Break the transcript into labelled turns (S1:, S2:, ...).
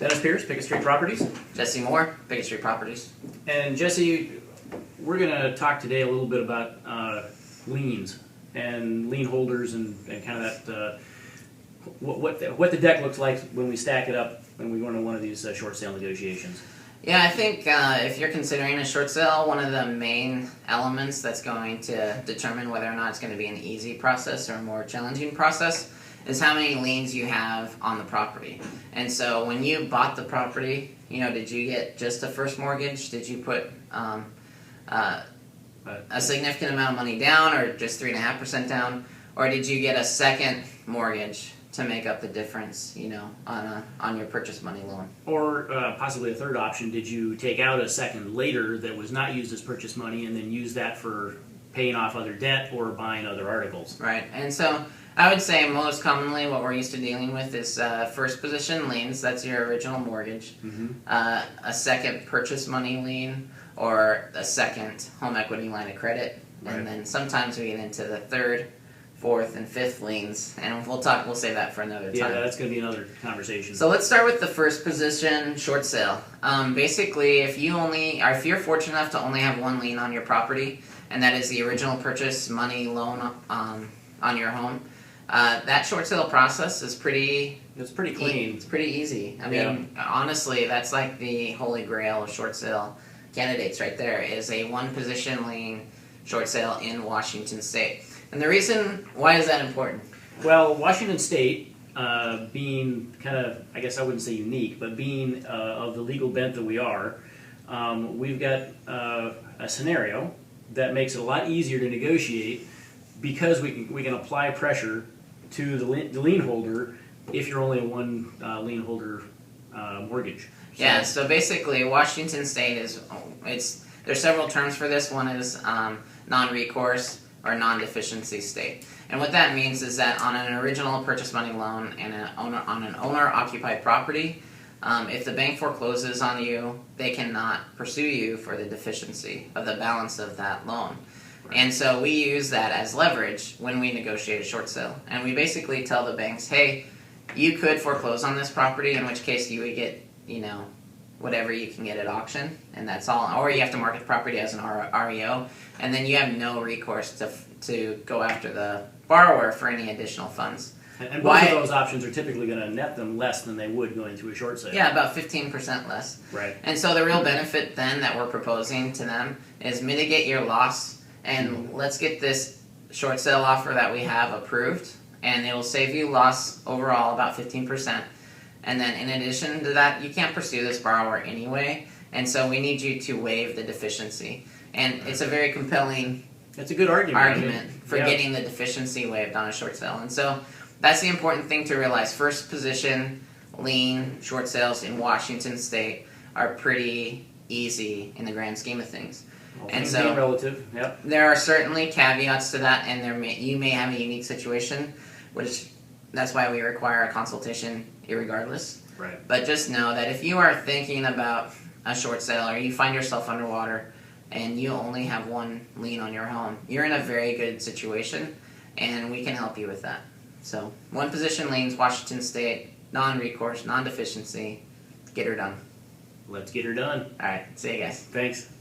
S1: Dennis Pierce, Pickett Street Properties.
S2: Jesse Moore, Pickett Street Properties.
S1: And Jesse, we're going to talk today a little bit about liens and lien holders and kind of that what the deck looks like when we stack it up when we go into one of these short sale negotiations.
S2: Yeah, I think if you're considering a short sale, one of the main elements that's going to determine whether or not it's going to be an easy process or a more challenging process is how many liens you have on the property. And so when you bought the property, did you get just a first mortgage? Did you put a significant amount of money down, or just 3.5% down? Or did you get a second mortgage to make up the difference, on your purchase money loan?
S1: Or possibly a third option, did you take out a second later that was not used as purchase money and then use that for paying off other debt or buying other articles?
S2: Right, and so I would say most commonly what we're used to dealing with is first position liens. That's your original mortgage.
S1: Mm-hmm.
S2: A second purchase money lien, or a second home equity line of credit.
S1: Right.
S2: And then sometimes we get into the third, fourth, and fifth liens, and we'll save that for another time.
S1: Yeah, that's going to be another conversation.
S2: So let's start with the first position short sale. Basically, if you're fortunate enough to only have one lien on your property, and that is the original purchase money loan on your home, that short sale process is pretty
S1: clean.
S2: It's pretty easy. I mean, honestly, that's like the holy grail of short sale candidates right there, is a one position lien short sale in Washington State. And the reason why is that important?
S1: Well, Washington State, being kind of, I guess I wouldn't say unique, but being of the legal bent that we are, we've got a scenario that makes it a lot easier to negotiate because we can apply pressure to the lien holder if you're only a one lien holder mortgage.
S2: Yeah, so basically Washington State there's several terms for this. One is non-recourse or non-deficiency state. And what that means is that on an original purchase money loan and on an owner-occupied property, if the bank forecloses on you, they cannot pursue you for the deficiency of the balance of that loan. Right. And so we use that as leverage when we negotiate a short sale. And we basically tell the banks, hey, you could foreclose on this property, in which case you would get, whatever you can get at auction, and that's all. Or you have to market the property as an REO, and then you have no recourse to go after the borrower for any additional funds.
S1: And both of those options are typically going to net them less than they would going through a short sale.
S2: Yeah, about 15% less.
S1: Right.
S2: And so the real benefit then that we're proposing to them is mitigate your loss, and let's get this short sale offer that we have approved, and it will save you loss overall about 15%. And then in addition to that, you can't pursue this borrower anyway, and so we need you to waive the deficiency. And it's a very compelling
S1: a good argument
S2: for getting the deficiency waived on a short sale. And so that's the important thing to realize. First position lien short sales in Washington State are pretty easy in the grand scheme of things.
S1: And so relative. Yep.
S2: There are certainly caveats to that, and you may have a unique situation, which that's why we require a consultation irregardless.
S1: Right.
S2: But just know that if you are thinking about a short sale, or you find yourself underwater and you only have one lien on your home, you're in a very good situation, and we can help you with that. So, one position liens, Washington State, non-recourse, non-deficiency, get her done.
S1: Let's get her done.
S2: All right, see you guys.
S1: Thanks.